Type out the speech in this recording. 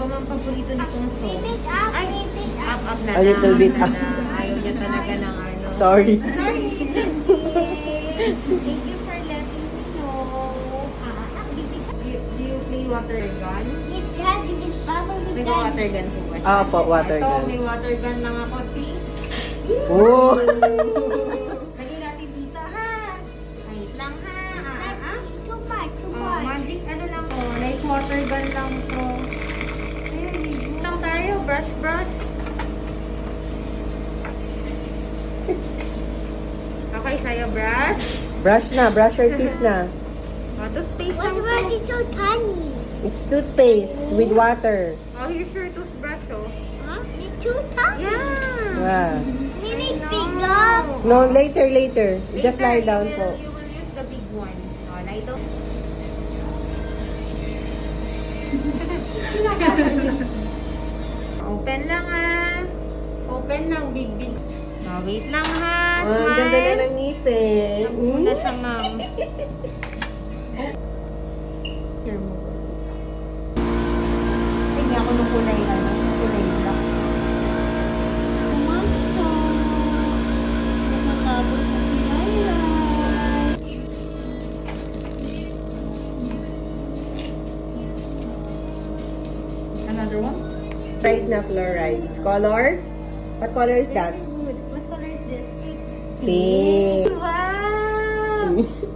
ba mang paborito nitong sauce? Ay, up na A little bit up. Ayaw niya talaga ng ano. Sorry. Sorry. Thank you for letting me know. Do you play water gun? May water gun po ba? Opo, water Ito, gun. may water gun lang ako. See? Oh! Lagay natin dito, ha? Wait lang, ha? Magic, ano lang po, like water gun lang po. Ayun, lang tayo, brush. Okay, sa'yo, brush. Brush your teeth na. Toothpaste lang po. It's toothpaste with water. Oh, here's your toothbrush, oh. Yeah. Ah. No. No, later. Just lie down you po. will use the big one. Oh, lie down. Open lang, ha. Open lang, big. Oh, wait lang, ha. Ah, ang ganda na ng ngipin. Nagmuna siya, ma'am. Here mo. Tingnan ako nung kulay black. Another one? Right na fluoride. It's color? What color is that? Good. What color is this? Pink. Wow!